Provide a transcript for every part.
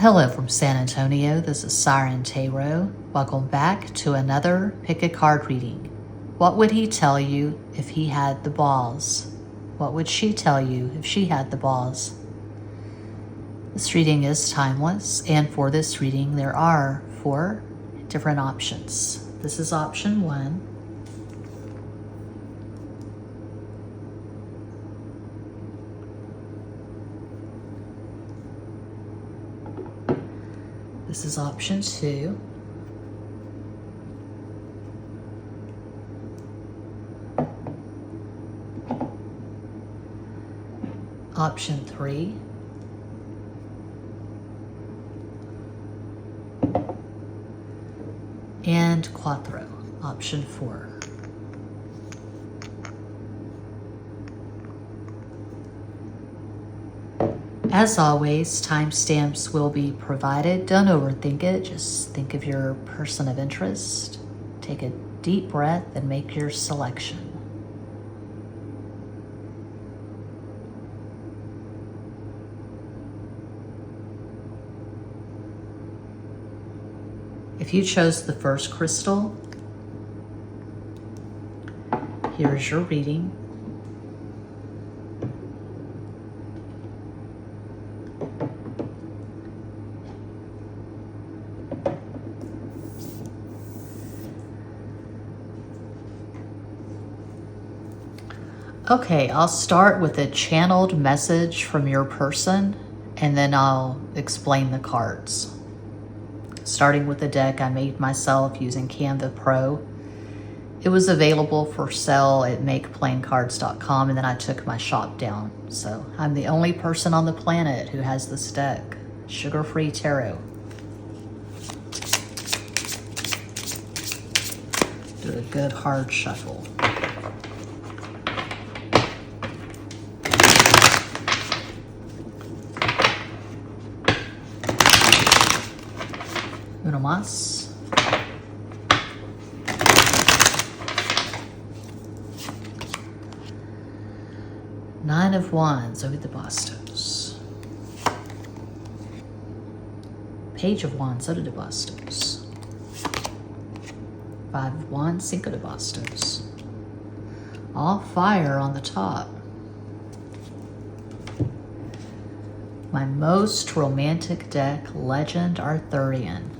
Hello from San Antonio, this is SIREN Tarot. Welcome back to another pick a card reading. What would he tell you if he had the balls? What would she tell you if she had the balls? This reading is timeless, and for this reading there are 4 different options. This is option 1. This is option 2. Option 3. And Quattro, option 4. As always, timestamps will be provided. Don't overthink it. Just think of your person of interest. Take a deep breath and make your selection. If you chose the first crystal, here's your reading. Okay, I'll start with a channeled message from your person, and then I'll explain the cards. Starting with the deck I made myself using Canva Pro. It was available for sale at makeplaincards.com, and then I took my shop down. So I'm the only person on the planet who has this deck. Sugar-free tarot. Do a good hard shuffle. Uno más. Nine of Wands, over the bastos. Page of Wands, over the bastos. 5 of Wands, cinco de bastos. All fire on the top. My most romantic deck, Legend Arthurian.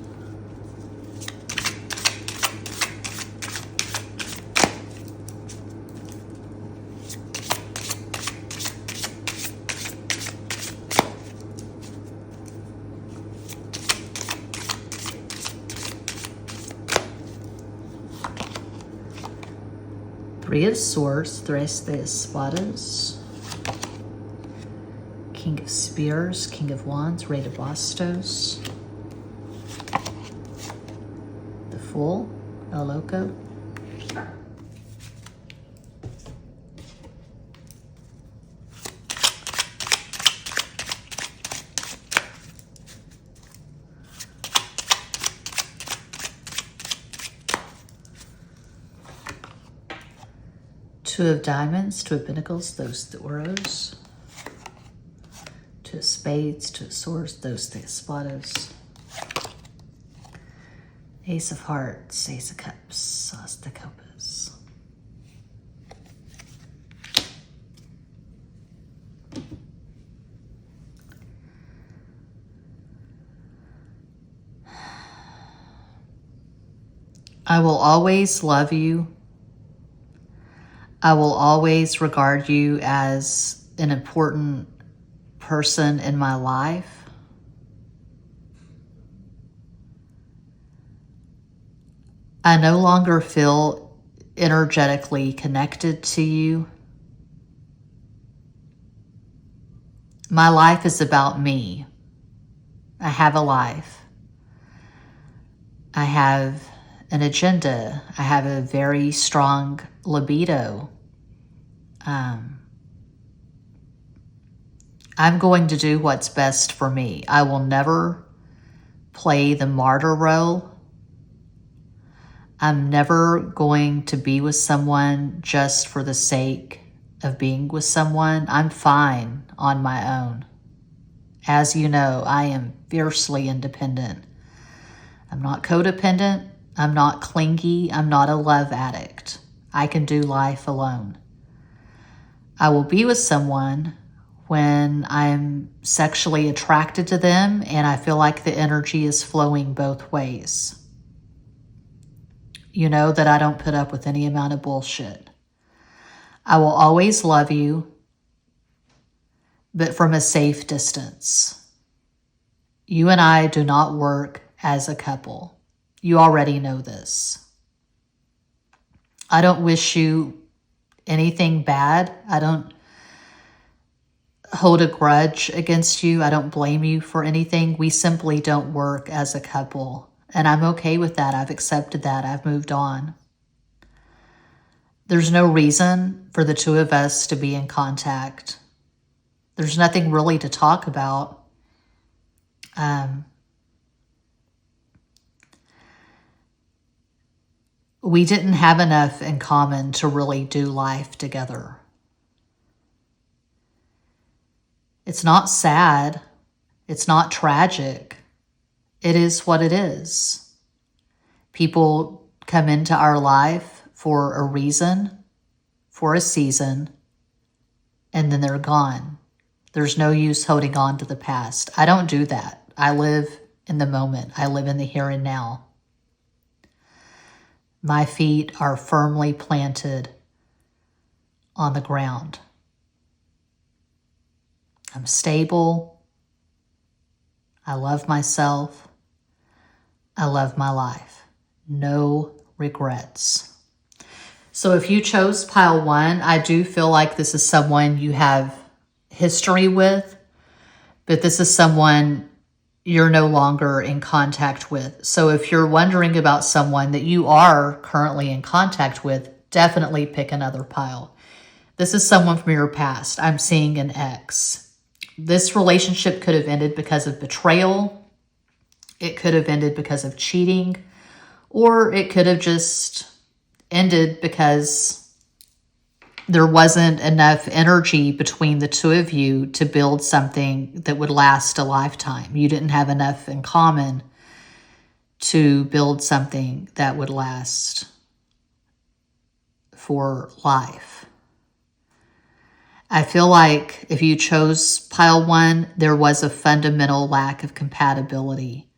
Three of Swords, Tres de Espadas. King of Spears, King of Wands, Rey de Bastos. The Fool, El Loco. Two of Diamonds, Two of Pentacles, those the Oros. Two of Spades, Two of Swords, those the Espadas. Ace of Hearts, Ace of Cups, As de Copas. I will always love you. I will always regard you as an important person in my life. I no longer feel energetically connected to you. My life is about me. I have a life. I have an agenda. I have a very strong libido. I'm going to do what's best for me. I will never play the martyr role. I'm never going to be with someone just for the sake of being with someone. I'm fine on my own. As you know, I am fiercely independent. I'm not codependent. I'm not clingy. I'm not a love addict. I can do life alone. I will be with someone when I'm sexually attracted to them and I feel like the energy is flowing both ways. You know that I don't put up with any amount of bullshit. I will always love you, but from a safe distance. You and I do not work as a couple. You already know this. I don't wish you anything bad. I don't hold a grudge against you. I don't blame you for anything. We simply don't work as a couple. And I'm okay with that. I've accepted that. I've moved on. There's no reason for the two of us to be in contact. There's nothing really to talk about. We didn't have enough in common to really do life together. It's not sad. It's not tragic. It is what it is. People come into our life for a reason, for a season, and then they're gone. There's no use holding on to the past. I don't do that. I live in the moment. I live in the here and now. My feet are firmly planted on the ground. I'm stable. I love myself. I love my life. No regrets. So if you chose pile 1, I do feel like this is someone you have history with, but this is someone you're no longer in contact with. So if you're wondering about someone that you are currently in contact with, definitely pick another pile. This is someone from your past. I'm seeing an ex. This relationship could have ended because of betrayal. It could have ended because of cheating, or it could have just ended because there wasn't enough energy between the two of you to build something that would last a lifetime. You didn't have enough in common to build something that would last for life. I feel like if you chose pile 1, there was a fundamental lack of compatibility.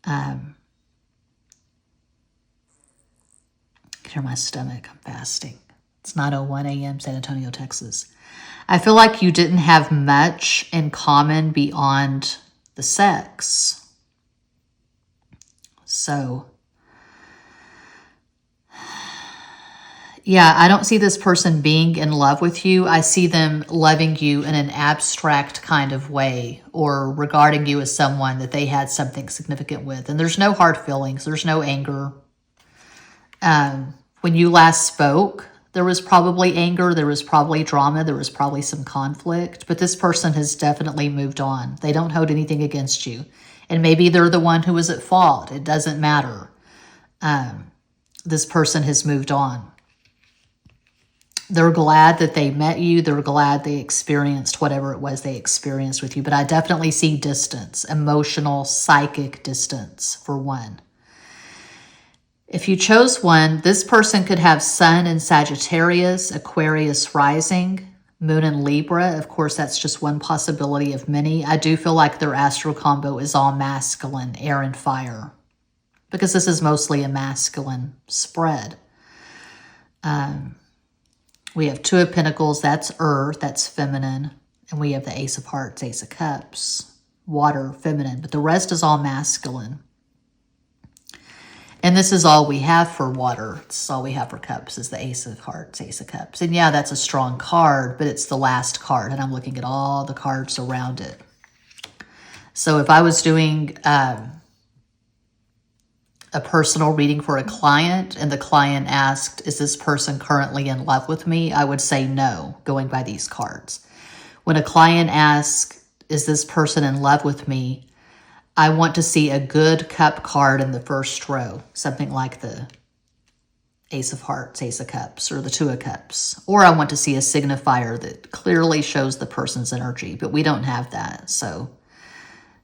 I can hear my stomach. I'm fasting. It's 9:01 a.m. San Antonio, Texas. I feel like you didn't have much in common beyond the sex. So, yeah, I don't see this person being in love with you. I see them loving you in an abstract kind of way, or regarding you as someone that they had something significant with. And there's no hard feelings. There's no anger. When you last spoke, there was probably anger, there was probably drama, there was probably some conflict, but this person has definitely moved on. They don't hold anything against you. And maybe they're the one who was at fault. It doesn't matter. This person has moved on. They're glad that they met you. They're glad they experienced whatever it was they experienced with you. But I definitely see distance, emotional, psychic distance for 1. If you chose 1, this person could have Sun in Sagittarius, Aquarius rising, Moon in Libra. Of course, that's just one possibility of many. I do feel like their astral combo is all masculine, air and fire, because this is mostly a masculine spread. We have 2 of Pentacles, that's earth, that's feminine. And we have the Ace of Hearts, Ace of Cups, water, feminine. But the rest is all masculine. And this is all we have for water. This is all we have for cups is the Ace of Hearts, Ace of Cups. And yeah, that's a strong card, but it's the last card. And I'm looking at all the cards around it. So if I was doing a personal reading for a client and the client asked, is this person currently in love with me? I would say no, going by these cards. When a client asks, is this person in love with me? I want to see a good cup card in the first row, something like the Ace of Hearts, Ace of Cups, or the 2 of Cups. Or I want to see a signifier that clearly shows the person's energy, but we don't have that. So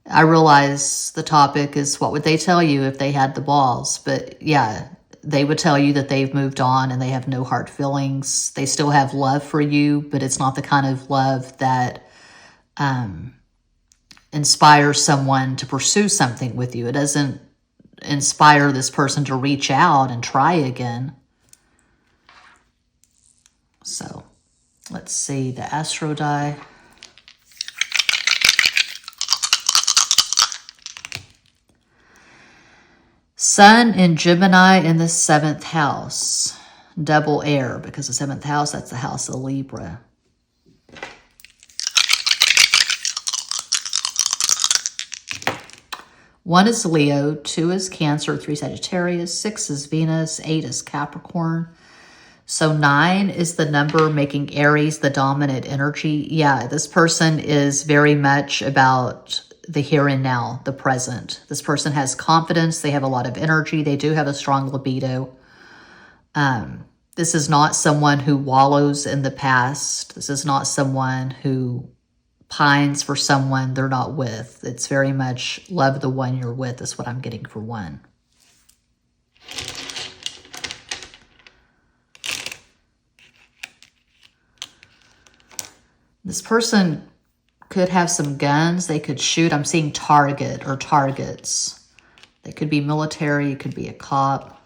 I realize the topic is what would they tell you if they had the balls, but yeah, they would tell you that they've moved on and they have no hard feelings. They still have love for you, but it's not the kind of love that inspires someone to pursue something with you. It doesn't inspire this person to reach out and try again. So let's see the astro die. Sun in Gemini in the 7th house. Double air, because the 7th house, that's the house of Libra. One is Leo, 2 is Cancer, 3 Sagittarius, 6 is Venus, 8 is Capricorn. So 9 is the number making Aries the dominant energy. Yeah, this person is very much about the here and now, the present. This person has confidence. They have a lot of energy. They do have a strong libido. This is not someone who wallows in the past. This is not someone who pines for someone they're not with. It's very much love the one you're with is what I'm getting for 1. This person could have some guns. They could shoot. I'm seeing target or targets. They could be military. It could be a cop.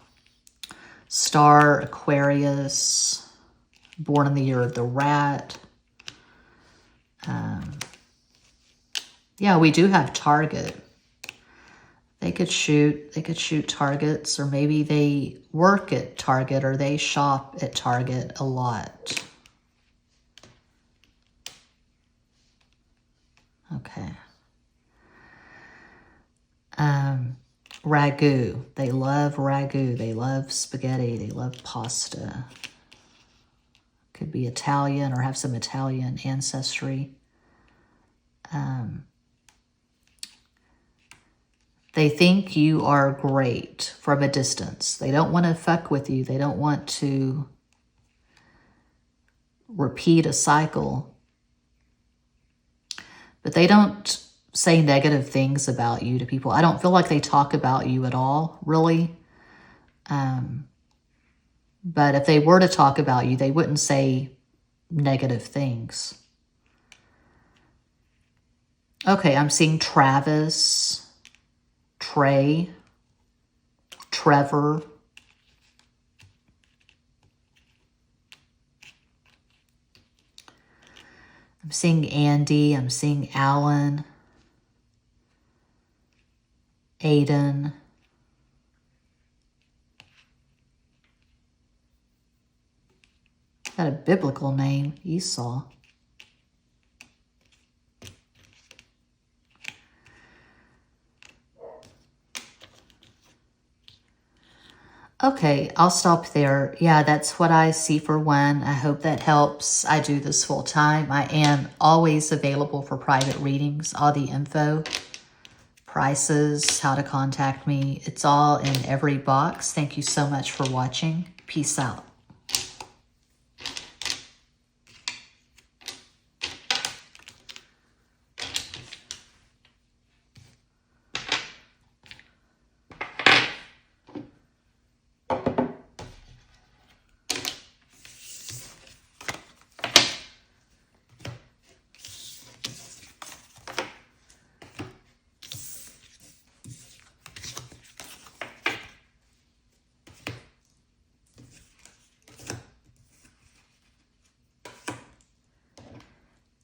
Star, Aquarius. Born in the year of the rat. Yeah, we do have target. They could shoot targets, or maybe they work at Target or they shop at Target a lot. Okay. Ragu. They love ragu. They love spaghetti. They love pasta. Could be Italian or have some Italian ancestry. They think you are great from a distance. They don't want to fuck with you. They don't want to repeat a cycle. But they don't say negative things about you to people. I don't feel like they talk about you at all, really. But if they were to talk about you, they wouldn't say negative things. Okay, I'm seeing Travis, Trey, Trevor. I'm seeing Andy. I'm seeing Alan, Aiden. Got a biblical name, Esau. Okay, I'll stop there. Yeah, that's what I see for 1. I hope that helps. I do this full time. I am always available for private readings. All the info, prices, how to contact me, it's all in every box. Thank you so much for watching. Peace out.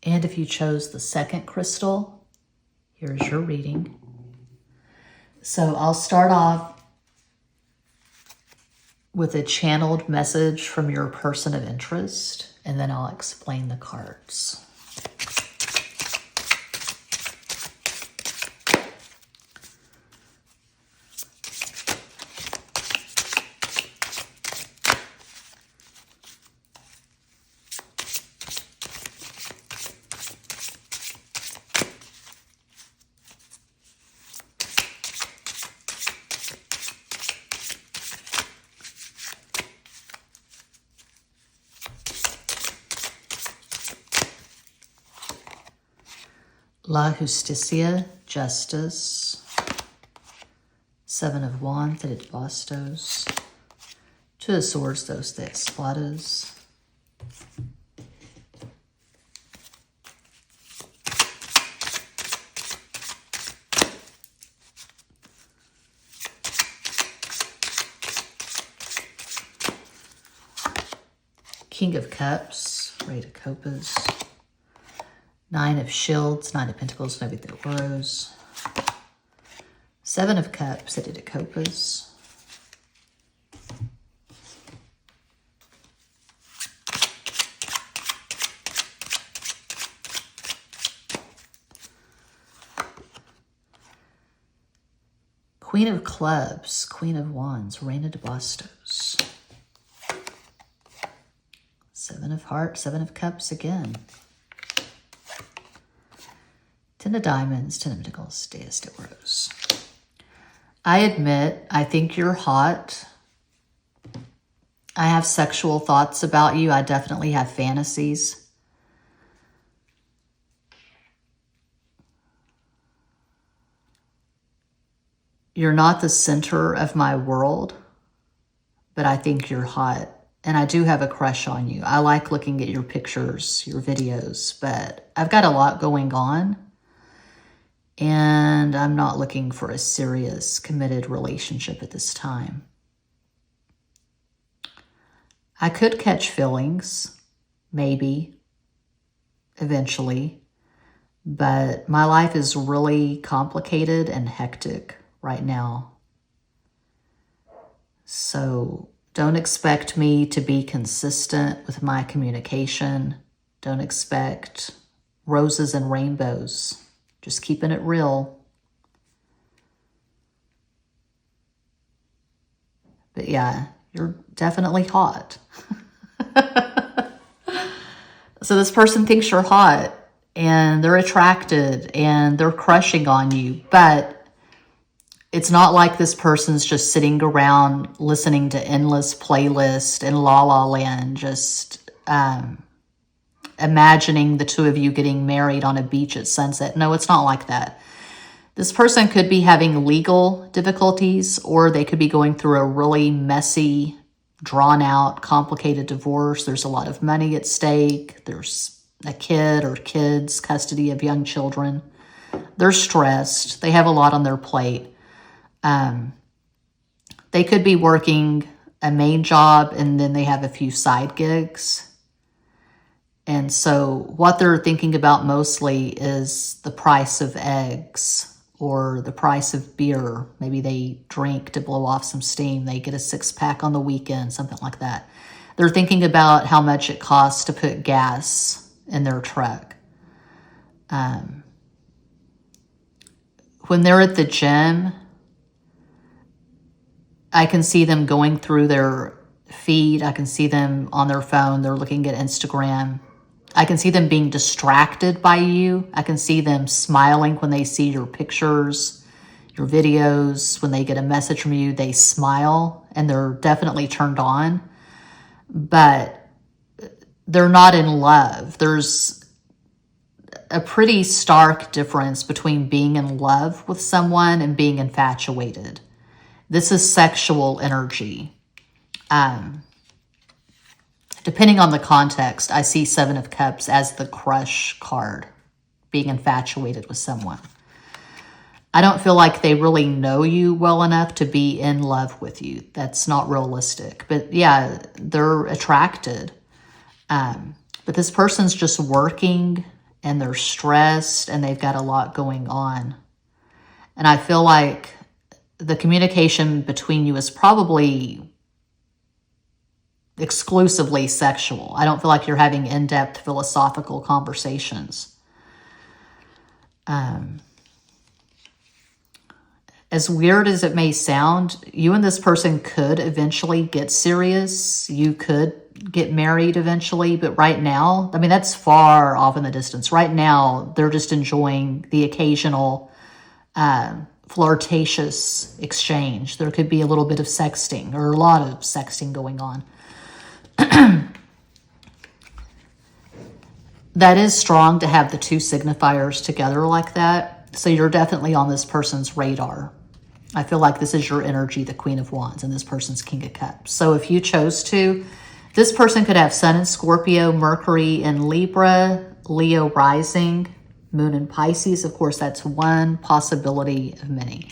And if you chose the second crystal, here's your reading. So I'll start off with a channeled message from your person of interest, and then I'll explain the cards. La Justicia, Justice. 7 of Wands, de bastos. 2 of Swords, dos de espadas. King of Cups, Rey de Copas. 9 of Shields, 9 of Pentacles, 9 de Ouros. 7 of Cups, 7 de Copas. Queen of Clubs, Queen of Wands, Reina de Bastos. 7 of Hearts, 7 of Cups again. 10 of Diamonds, 10 of Pentacles, 10 de Ouros. I admit, I think you're hot. I have sexual thoughts about you. I definitely have fantasies. You're not the center of my world, but I think you're hot. And I do have a crush on you. I like looking at your pictures, your videos, but I've got a lot going on. And I'm not looking for a serious, committed relationship at this time. I could catch feelings, maybe, eventually. But my life is really complicated and hectic right now. So don't expect me to be consistent with my communication. Don't expect roses and rainbows. Just keeping it real. But yeah, you're definitely hot. So this person thinks you're hot and they're attracted and they're crushing on you. But it's not like this person's just sitting around listening to endless playlists in La La Land, just imagining the two of you getting married on a beach at sunset. No, it's not like that. This person could be having legal difficulties, or they could be going through a really messy, drawn out, complicated divorce. There's a lot of money at stake. There's a kid or kids, custody of young children. They're stressed. They have a lot on their plate. They could be working a main job and then they have a few side gigs. And so what they're thinking about mostly is the price of eggs or the price of beer. Maybe they drink to blow off some steam. They get a 6-pack on the weekend, something like that. They're thinking about how much it costs to put gas in their truck. When they're at the gym, I can see them going through their feed. I can see them on their phone. They're looking at Instagram. I can see them being distracted by you. I can see them smiling when they see your pictures, your videos. When they get a message from you, they smile and they're definitely turned on. But they're not in love. There's a pretty stark difference between being in love with someone and being infatuated. This is sexual energy. Depending on the context, I see 7 of Cups as the crush card, being infatuated with someone. I don't feel like they really know you well enough to be in love with you. That's not realistic. But yeah, they're attracted. But this person's just working and they're stressed and they've got a lot going on. And I feel like the communication between you is probably exclusively sexual. I don't feel like you're having in-depth philosophical conversations. As weird as it may sound, you and this person could eventually get serious. You could get married eventually, but right now, I mean, that's far off in the distance. Right now, they're just enjoying the occasional flirtatious exchange. There could be a little bit of sexting or a lot of sexting going on. That is strong to have the two signifiers together like that. So you're definitely on this person's radar. I feel like this is your energy, the Queen of Wands, and this person's King of Cups. So if you chose to, this person could have Sun in Scorpio, Mercury in Libra, Leo rising, Moon in Pisces. Of course, that's one possibility of many.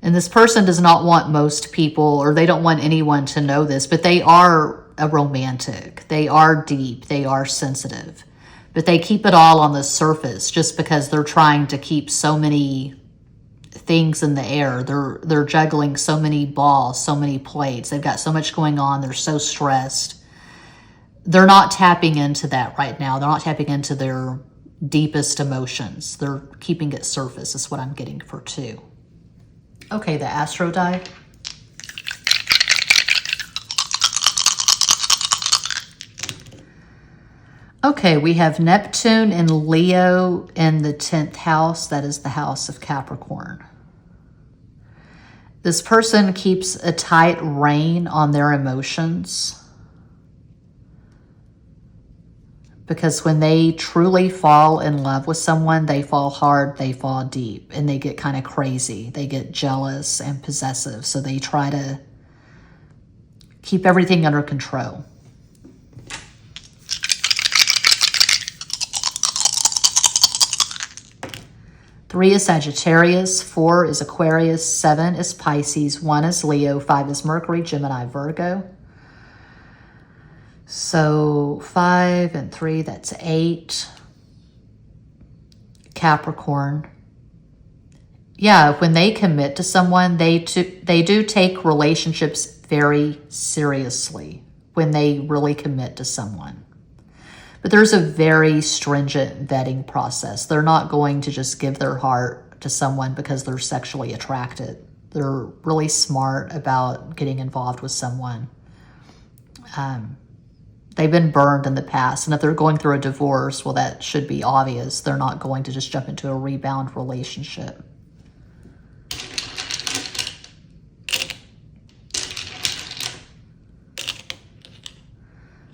And this person does not want most people, or they don't want anyone to know this, but they are a romantic. They are deep. They are sensitive. But they keep it all on the surface just because they're trying to keep so many things in the air. They're juggling so many balls, so many plates. They've got so much going on. They're so stressed. They're not tapping into that right now. They're not tapping into their deepest emotions. They're keeping it surface is what I'm getting for 2. Okay, the Astro die. Okay, we have Neptune and Leo in the 10th house. That is the house of Capricorn. This person keeps a tight rein on their emotions because when they truly fall in love with someone, they fall hard, they fall deep, and they get kind of crazy. They get jealous and possessive, so they try to keep everything under control. Three is Sagittarius, 4 is Aquarius, 7 is Pisces, 1 is Leo, 5 is Mercury, Gemini, Virgo. So 5 and 3, that's 8. Capricorn. Yeah, when they commit to someone, they do take relationships very seriously when they really commit to someone. But there's a very stringent vetting process. They're not going to just give their heart to someone because they're sexually attracted. They're really smart about getting involved with someone. They've been burned in the past. And if they're going through a divorce, well, that should be obvious. They're not going to just jump into a rebound relationship.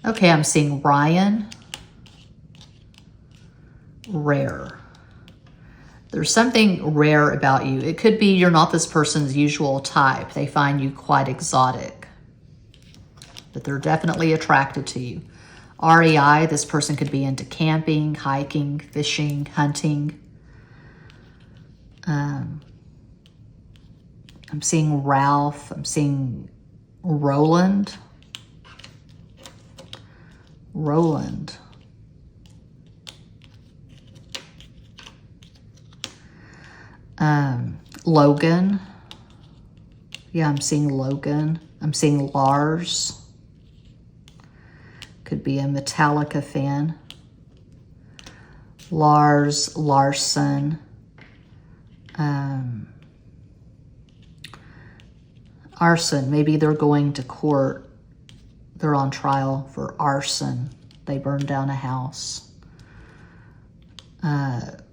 Okay, I'm seeing Ryan. Rare. There's something rare about you. It could be you're not this person's usual type. They find you quite exotic, but they're definitely attracted to you. REI, this person could be into camping, hiking, fishing, hunting. I'm seeing Ralph. I'm seeing Roland. Roland. Logan. Yeah, I'm seeing Logan. I'm seeing Lars. Could be a Metallica fan. Lars Larson. Arson. Maybe they're going to court. They're on trial for arson. They burned down a house.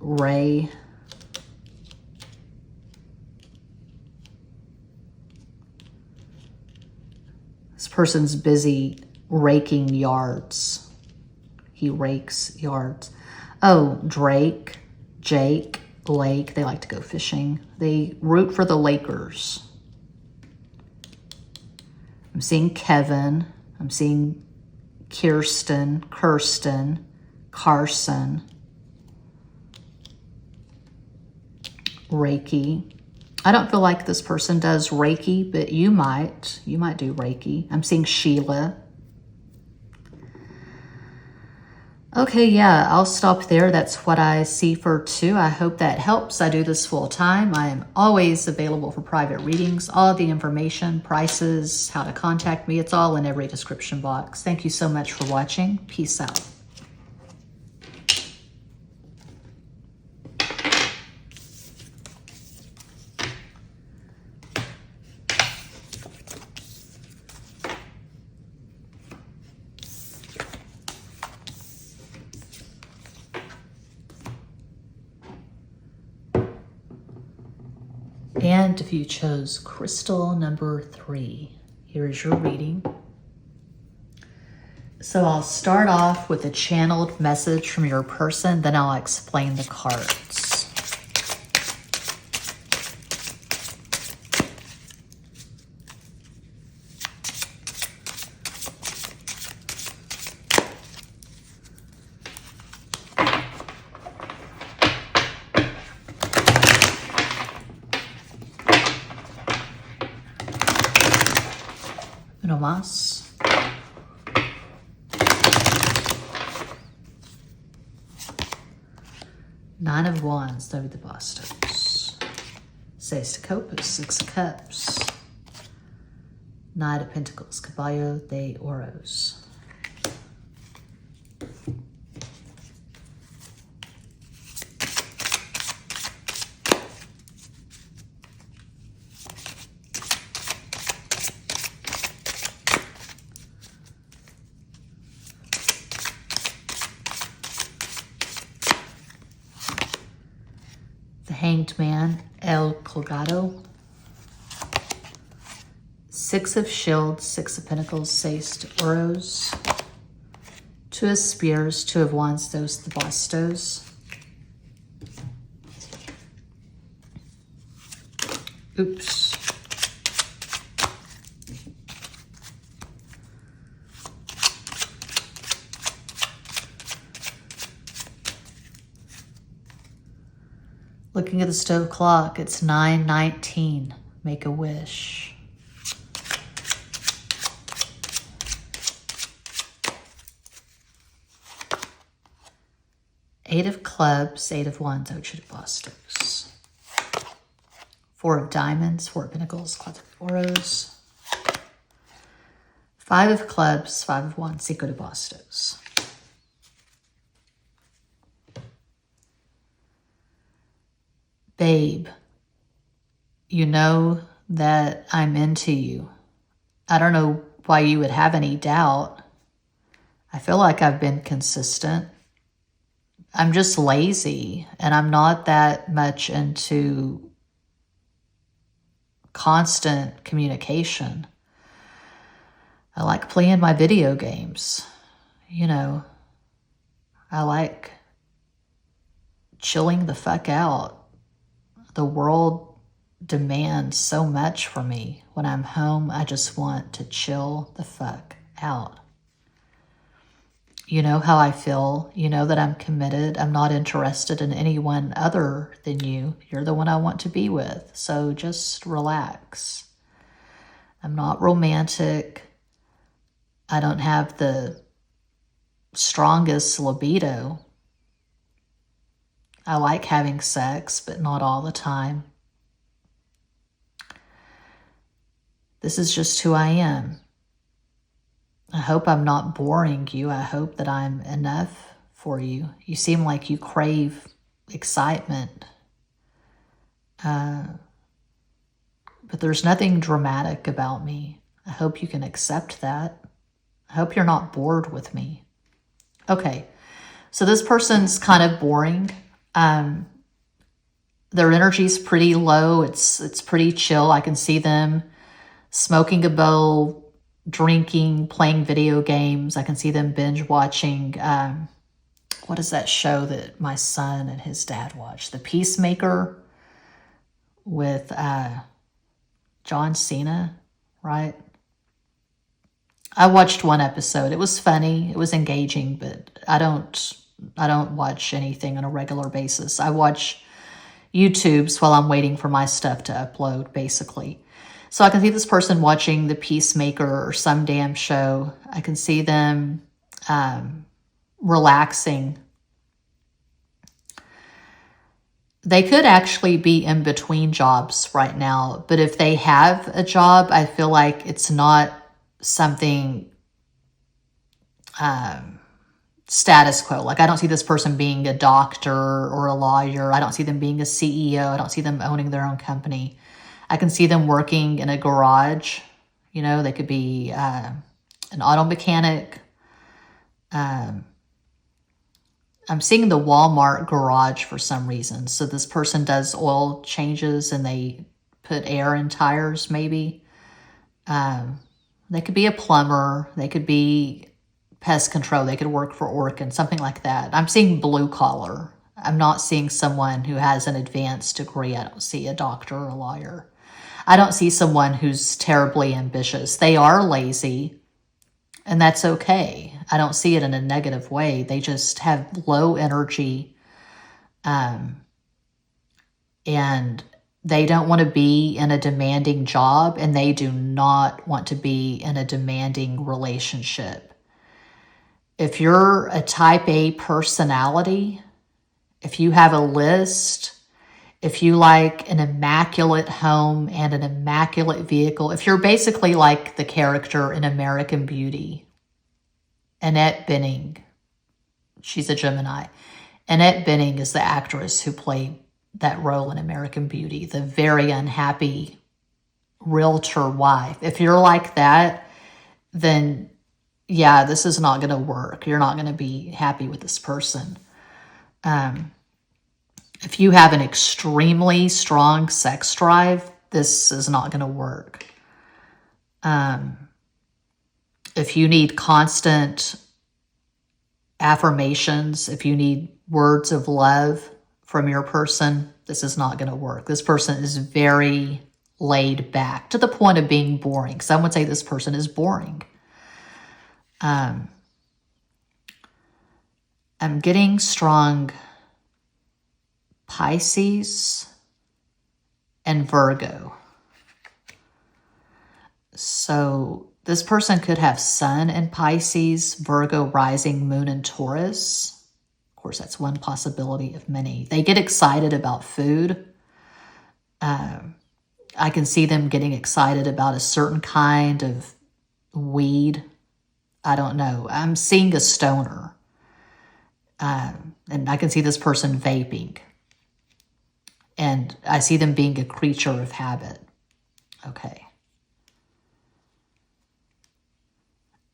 Ray. This person's busy raking yards. He rakes yards. Oh, Drake, Jake, Lake. They like to go fishing. They root for the Lakers. I'm seeing Kevin. I'm seeing Kirsten, Carson, Reiki. I don't feel like this person does Reiki, but you might. You might do Reiki. I'm seeing Sheila. Okay, yeah, I'll stop there. That's what I see for 2. I hope that helps. I do this full time. I am always available for private readings. All the information, prices, how to contact me, it's all in every description box. Thank you so much for watching. Peace out. And if you chose crystal number 3, here is your reading. So I'll start off with a channeled message from your person, then I'll explain the cards. Uno más. Nine of Wands, over the bastos. Seis de Copas, Six of Cups. Knight of Pentacles, Caballo de Oros. The Hanged Man, El Colgado. Six of Shields, Six of Pentacles, Seis de Oros. Two of Spears, Two of Wands, Dos de Bastos. Oops. Looking at the stove clock, it's 9:19. Make a wish. Eight of Clubs, Eight of Wands, Ocho de Bastos. Four of Diamonds, Four of Pentacles, Cuatro de Oros. Five of Clubs, Five of Wands, Cinco de Bastos. Babe, you know that I'm into you. I don't know why you would have any doubt. I feel like I've been consistent. I'm just lazy, and I'm not that much into constant communication. I like playing my video games. You know, I like chilling the fuck out. The world demands so much from me. When I'm home, I just want to chill the fuck out. You know how I feel. You know that I'm committed. I'm not interested in anyone other than you. You're the one I want to be with. So just relax. I'm not romantic. I don't have the strongest libido. I like having sex, but not all the time. This is just who I am. I hope I'm not boring you. I hope that I'm enough for you. You seem like you crave excitement. But there's nothing dramatic about me. I hope you can accept that. I hope you're not bored with me. Okay, so this person's kind of boring. Their energy's pretty low. It's pretty chill. I can see them smoking a bowl, drinking, playing video games. I can see them binge watching, what is that show that my son and his dad watch? The Peacemaker with John Cena, right? I watched one episode. It was funny. It was engaging, but I don't watch anything on a regular basis. I watch YouTubes while I'm waiting for my stuff to upload, basically. So I can see this person watching The Peacemaker or some damn show. I can see them relaxing. They could actually be in between jobs right now, but if they have a job, I feel like it's not something status quo. Like, I don't see this person being a doctor or a lawyer. I don't see them being a CEO. I don't see them owning their own company. I can see them working in a garage. You know, they could be an auto mechanic. I'm seeing the Walmart garage for some reason. So this person does oil changes and they put air in tires, maybe. They could be a plumber. They could be pest control. They could work for Orkin, something like that. I'm seeing blue collar. I'm not seeing someone who has an advanced degree. I don't see a doctor or a lawyer. I don't see someone who's terribly ambitious. They are lazy, and that's okay. I don't see it in a negative way. They just have low energy, and they don't want to be in a demanding job, and they do not want to be in a demanding relationship. If you're a type A personality, if you have a list, if you like an immaculate home and an immaculate vehicle, if you're basically like the character in American Beauty, Annette Bening, she's a Gemini. Annette Bening is the actress who played that role in American Beauty, the very unhappy realtor wife. If you're like that, then yeah, this is not going to work. You're not going to be happy with this person. If you have an extremely strong sex drive, this is not going to work. If you need constant affirmations, if you need words of love from your person, this is not going to work. This person is very laid back to the point of being boring. Some would say this person is boring. I'm getting strong Pisces and Virgo. So this person could have Sun in Pisces, Virgo, rising, Moon, and Taurus. Of course, that's one possibility of many. They get excited about food. I can see them getting excited about a certain kind of weed. I don't know. I'm seeing a stoner. And I can see this person vaping. And I see them being a creature of habit. Okay.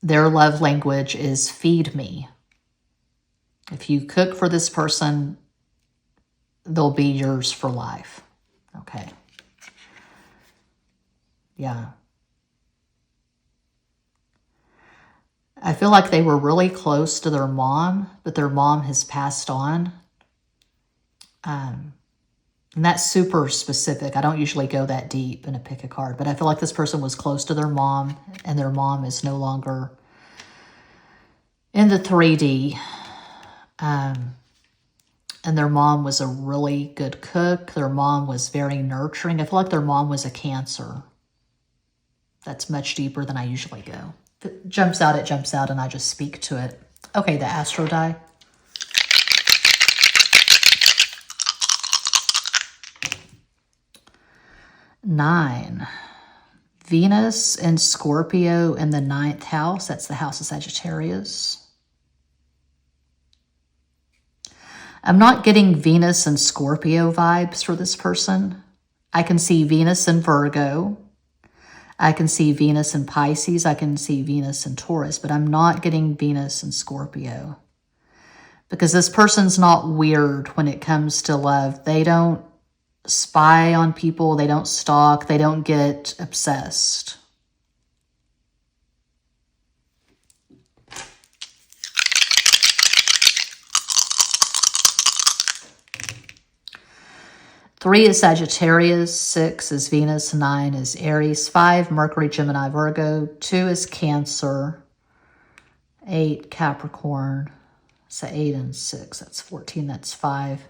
Their love language is feed me. If you cook for this person, they'll be yours for life. Okay. Yeah. I feel like they were really close to their mom, but their mom has passed on. And that's super specific. I don't usually go that deep in a pick a card, but I feel like this person was close to their mom, and their mom is no longer in the 3D. And their mom was a really good cook. Their mom was very nurturing. I feel like their mom was a Cancer. That's much deeper than I usually go. If it jumps out, it jumps out, and I just speak to it. Okay, the astro die. Nine. Venus and Scorpio in the 9th house. That's the house of Sagittarius. I'm not getting Venus and Scorpio vibes for this person. I can see Venus and Virgo. I can see Venus and Pisces. I can see Venus and Taurus, but I'm not getting Venus and Scorpio. Because this person's not weird when it comes to love. They don't spy on people. They don't stalk. They don't get obsessed. Three is Sagittarius, 6 is Venus, 9 is Aries, 5 Mercury, Gemini, Virgo, 2 is Cancer, 8 Capricorn, so 8 and 6, that's 14, that's 5.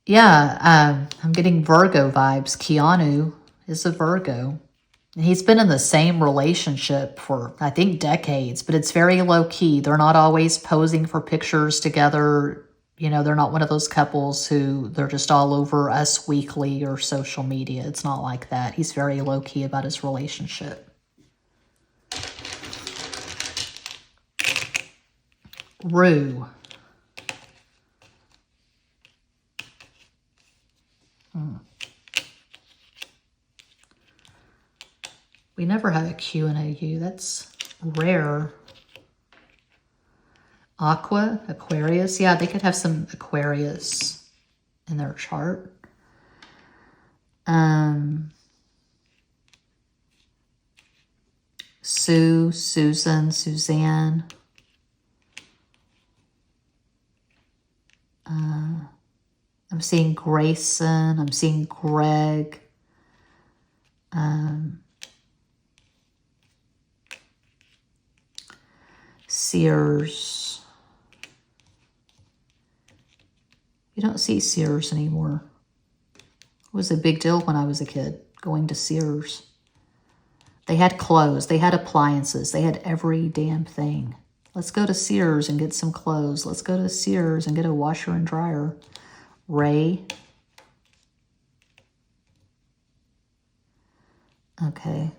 Yeah, I'm getting Virgo vibes. Keanu is a Virgo. He's been in the same relationship for, I think, decades, but it's very low-key. They're not always posing for pictures together. You know, they're not one of those couples who they're just all over Us Weekly or social media. It's not like that. He's very low-key about his relationship. Rue. We never have a Q and a U. That's rare. Aqua, Aquarius. Yeah, they could have some Aquarius in their chart. Sue, Susan, Suzanne. I'm seeing Grayson. I'm seeing Greg. Sears. You don't see Sears anymore. It was a big deal when I was a kid, going to Sears. They had clothes, they had appliances, they had every damn thing. Let's go to Sears and get some clothes. Let's go to Sears and get a washer and dryer. Ray. Okay.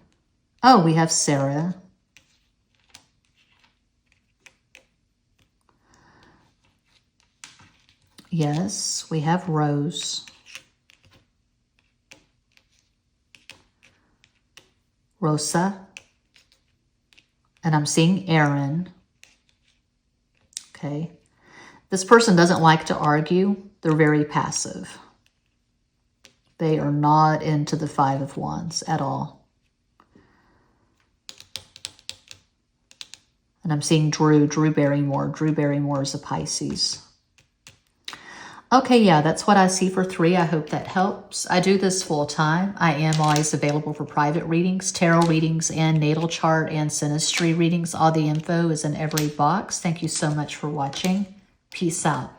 Oh, we have Sarah. Yes, we have Rose. Rosa. And I'm seeing Aaron. Okay. This person doesn't like to argue. They're very passive. They are not into the Five of Wands at all. And I'm seeing Drew Barrymore. Drew Barrymore is a Pisces. Okay, yeah, that's what I see for 3. I hope that helps. I do this full time. I am always available for private readings, tarot readings, and natal chart and synastry readings. All the info is in every box. Thank you so much for watching. Peace out.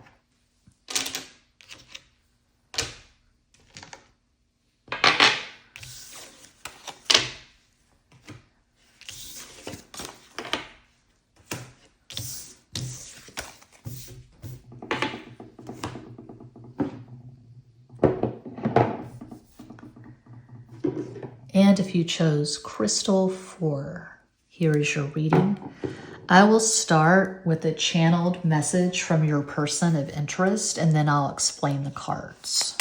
And if you chose Crystal 4, here is your reading. I will start with a channeled message from your person of interest, and then I'll explain the cards.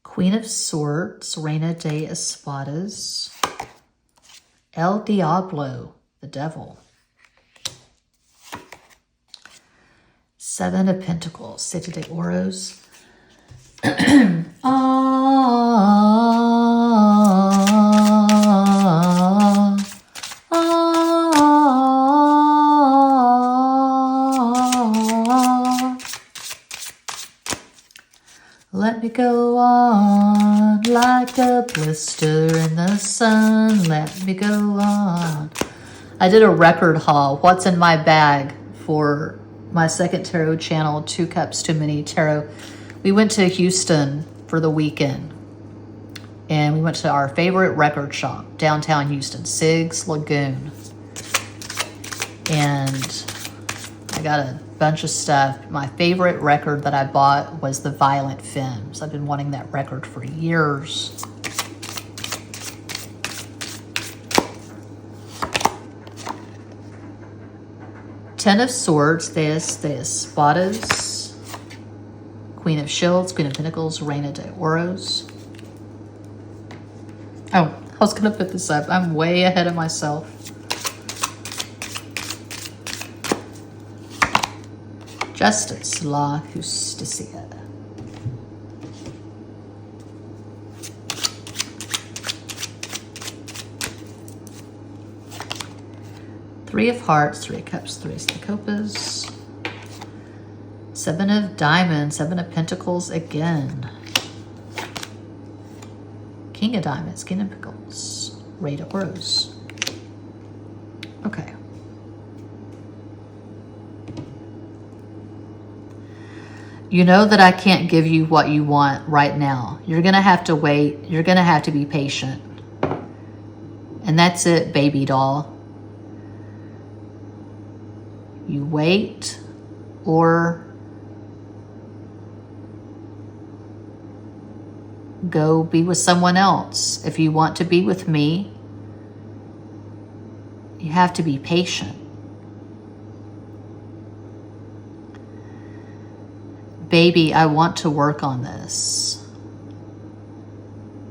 Queen of Swords, Reina de Espadas. El Diablo, the devil. 7 of Pentacles, Siete de Oros. Let me go on like a blister in the sun. Let me go on. I did a record haul. What's in my bag for my second tarot channel, 2 Cups Too Many Tarot. We went to Houston for the weekend. And we went to our favorite record shop, downtown Houston, Sig's Lagoon. And I got a bunch of stuff. My favorite record that I bought was the Violent Femmes. I've been wanting that record for years. Ten of Swords, de Espadas. Queen of Shields, Queen of Pentacles, Reina de Oros. Oh, I was going to put this up. I'm way ahead of myself. Justice, La Justicia. Three of Hearts, 3 of Cups, 3 of Copas. 7 of Diamonds, 7 of Pentacles again. King of Diamonds, King of Pentacles, Rei de Oros. Okay. You know that I can't give you what you want right now. You're going to have to wait. You're going to have to be patient. And that's it, baby doll. You wait or go be with someone else. If you want to be with me, you have to be patient. Baby, I want to work on this.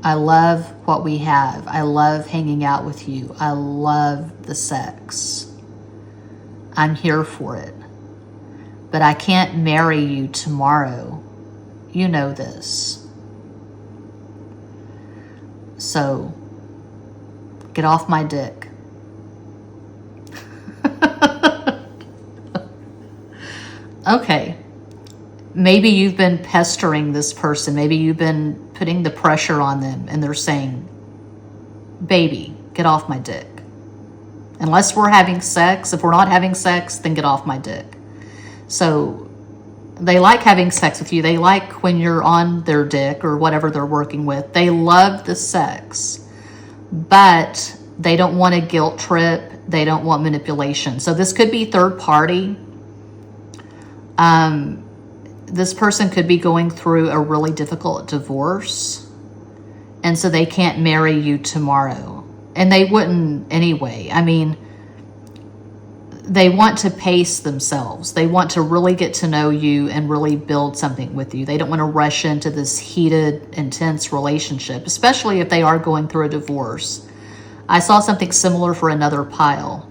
I love what we have. I love hanging out with you. I love the sex. I'm here for it. But I can't marry you tomorrow. You know this. So, get off my dick. Okay. Maybe you've been pestering this person. Maybe you've been putting the pressure on them and they're saying, baby, get off my dick. Unless we're having sex. If we're not having sex, then get off my dick. So they like having sex with you. They like when you're on their dick or whatever they're working with. They love the sex, but they don't want a guilt trip. They don't want manipulation. So this could be third party. This person could be going through a really difficult divorce, and so they can't marry you tomorrow. And they wouldn't anyway. I mean, they want to pace themselves. They want to really get to know you and really build something with you. They don't want to rush into this heated, intense relationship, especially if they are going through a divorce. I saw something similar for another pile.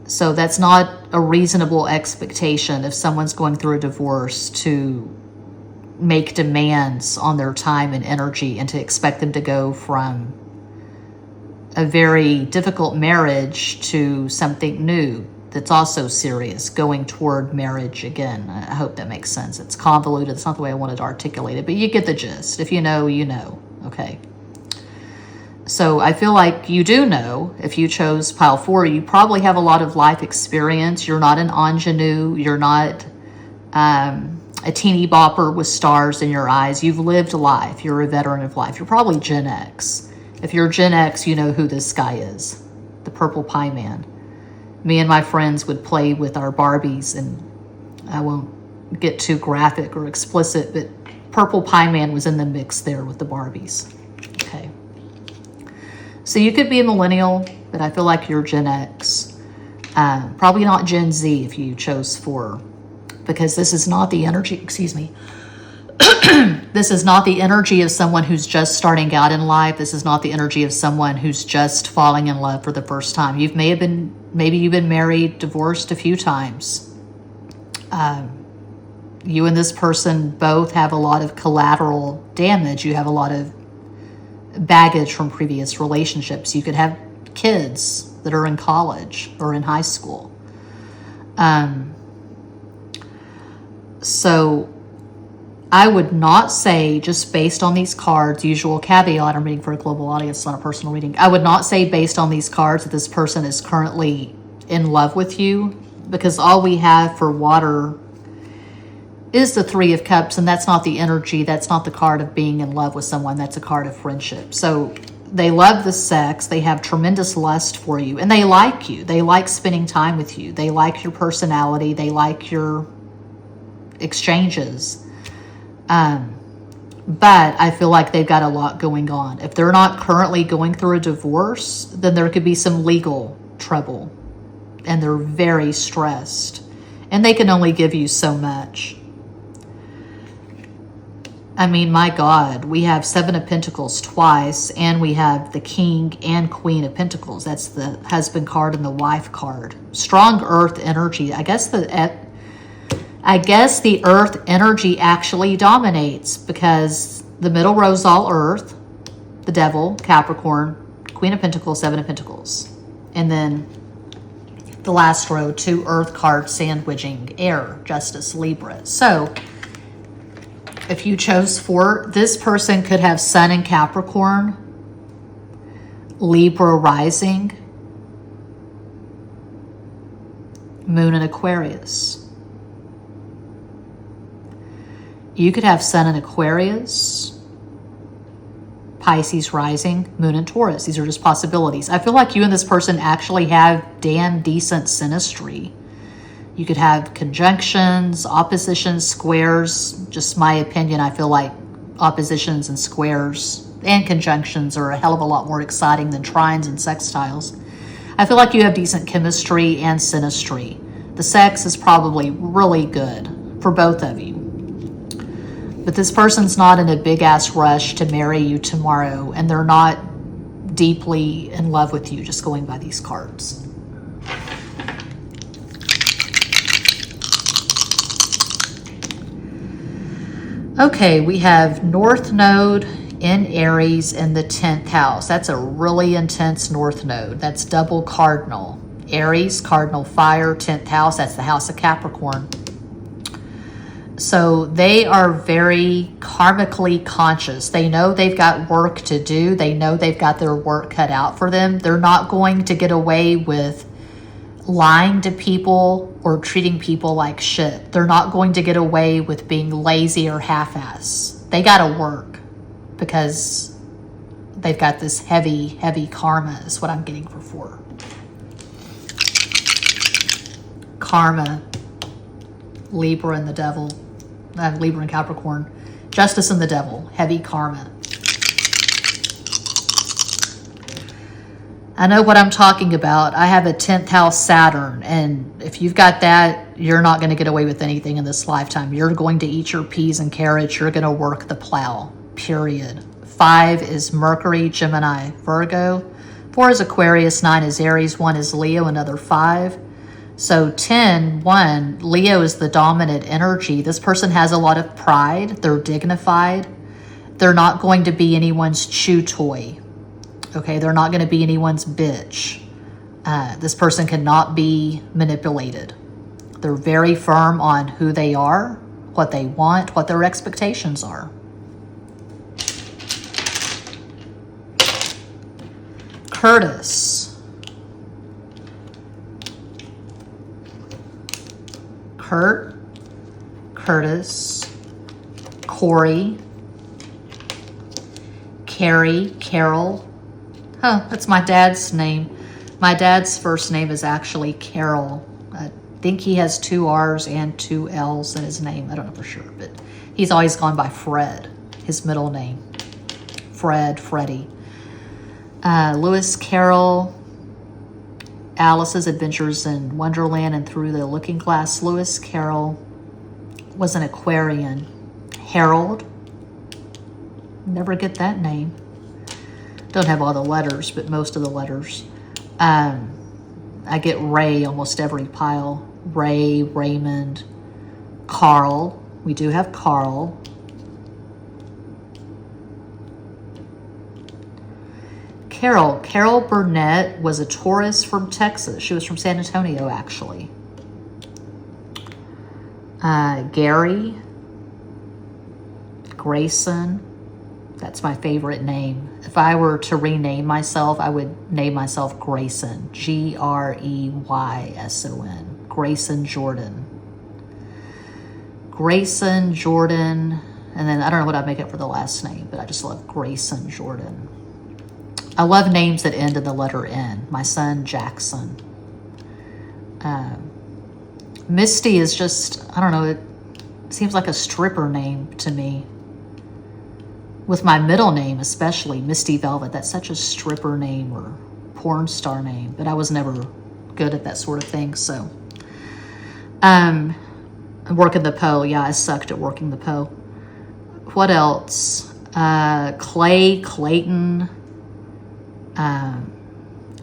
So that's not a reasonable expectation if someone's going through a divorce to make demands on their time and energy and to expect them to go from a very difficult marriage to something new that's also serious, going toward marriage again. I hope that makes sense. It's convoluted. It's not the way I wanted to articulate it, but you get the gist. If you know, you know. Okay. So I feel like you do know, if you chose pile 4, you probably have a lot of life experience. You're not an ingenue. You're not a teeny bopper with stars in your eyes. You've lived life. You're a veteran of life. You're probably Gen X. If you're Gen X, you know who this guy is, the purple pie man. Me and my friends would play with our Barbies, and I won't get too graphic or explicit, but purple pie man was in the mix there with the Barbies. Okay. So you could be a millennial, but I feel like you're Gen X. Probably not Gen Z if you chose 4, because this is not the energy, excuse me. This is not the energy of someone who's just starting out in life. This is not the energy of someone who's just falling in love for the first time. Maybe you've been married, divorced a few times. You and this person both have a lot of collateral damage. You have a lot of baggage from previous relationships. You could have kids that are in college or in high school. So I would not say, just based on these cards, usual caveat, I'm reading for a global audience, not a personal reading. I would not say based on these cards that this person is currently in love with you, because all we have for water is the 3 of Cups, and that's not the energy. That's not the card of being in love with someone. That's a card of friendship. So they love the sex. They have tremendous lust for you, and they like you. They like spending time with you. They like your personality. They like your exchanges. But I feel like they've got a lot going on. If they're not currently going through a divorce, then there could be some legal trouble, and they're very stressed, and they can only give you so much. I mean, my God, we have 7 of Pentacles twice, and we have the King and Queen of Pentacles. That's the husband card and the wife card. Strong earth energy. I guess the earth energy actually dominates, because the middle row is all earth, the devil, Capricorn, Queen of Pentacles, 7 of Pentacles. And then the last row, 2 earth cards sandwiching air, Justice, Libra. So if you chose 4, this person could have Sun in Capricorn, Libra rising, Moon in Aquarius. You could have Sun in Aquarius, Pisces rising, Moon in Taurus. These are just possibilities. I feel like you and this person actually have damn decent synastry. You could have conjunctions, oppositions, squares. Just my opinion, I feel like oppositions and squares and conjunctions are a hell of a lot more exciting than trines and sextiles. I feel like you have decent chemistry and synastry. The sex is probably really good for both of you. but this person's not in a big ass rush to marry you tomorrow, and they're not deeply in love with you, just going by these cards. Okay, we have North Node in Aries in the 10th house. That's a really intense North Node. That's double cardinal. Aries, cardinal fire, 10th house. That's the house of Capricorn. So they are very karmically conscious. They know they've got work to do. They know they've got their work cut out for them. They're not going to get away with lying to people or treating people like shit. They're not going to get away with being lazy or half-ass. They got to work because they've got this heavy, heavy karma is what I'm getting for 4. Karma, Libra and the devil, Libra and Capricorn, Justice and the devil, heavy karma. I know what I'm talking about. I have a 10th house Saturn, and if you've got that, you're not going to get away with anything in this lifetime. You're going to eat your peas and carrots. You're going to work the plow, period. 5 is Mercury, Gemini, Virgo. 4 is Aquarius, 9 is Aries, 1 is Leo, another 5. So 10, 1, Leo is the dominant energy. This person has a lot of pride. They're dignified. They're not going to be anyone's chew toy. Okay, they're not going to be anyone's bitch. This person cannot be manipulated. They're very firm on who they are, what they want, what their expectations are. Curtis. Kurt, Curtis, Corey, Carrie, Carol. Huh, that's my dad's name. My dad's first name is actually Carol. I think he has 2 R's and 2 L's in his name. I don't know for sure, but he's always gone by Fred, his middle name. Fred, Freddie. Lewis Carroll, Alice's Adventures in Wonderland and Through the Looking Glass. Lewis Carroll was an Aquarian. Harold, never get that name. Don't have all the letters, but most of the letters. I get Ray almost every pile. Ray, Raymond, Carl. We do have Carl. Carol. Carol Burnett was a Taurus from Texas. She was from San Antonio, actually. Gary. Grayson. That's my favorite name. If I were to rename myself, I would name myself Grayson. Greyson. Grayson Jordan. Grayson Jordan. And then I don't know what I'd make up for the last name, but I just love Grayson Jordan. I love names that end in the letter N. My son, Jackson. Misty is just, I don't know, it seems like a stripper name to me. With my middle name, especially, Misty Velvet. That's such a stripper name or porn star name, but I was never good at that sort of thing, so. Working the Poe. Yeah, I sucked at working the Poe. What else? Clay, Clayton,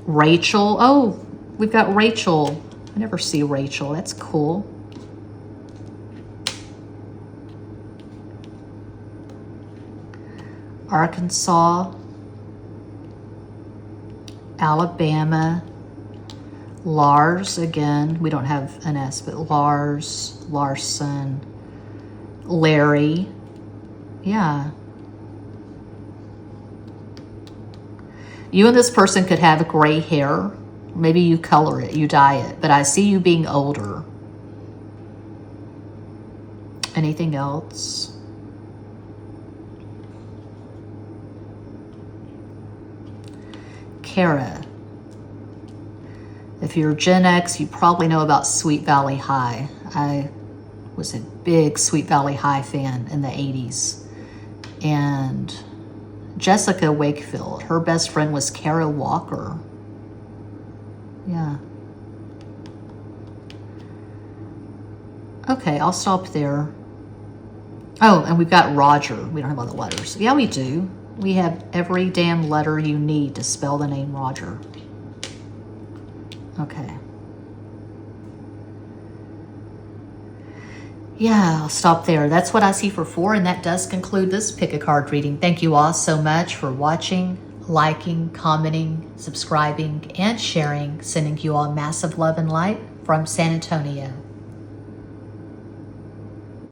Rachel. Oh, we've got Rachel. I never see Rachel. That's cool. Arkansas, Alabama, Lars, again, we don't have an S, but Lars, Larson, Larry, yeah. You and this person could have gray hair. Maybe you color it, you dye it, but I see you being older. Anything else? Kara. If you're Gen X, you probably know about Sweet Valley High. I was a big Sweet Valley High fan in the 80s. And Jessica Wakefield, her best friend was Kara Walker. Yeah. Okay, I'll stop there. Oh, and we've got Roger. We don't have all the letters. Yeah, we do. We have every damn letter you need to spell the name Roger. Okay. Yeah, I'll stop there. That's what I see for 4, and that does conclude this pick a card reading. Thank you all so much for watching, liking, commenting, subscribing, and sharing. Sending you all massive love and light from San Antonio.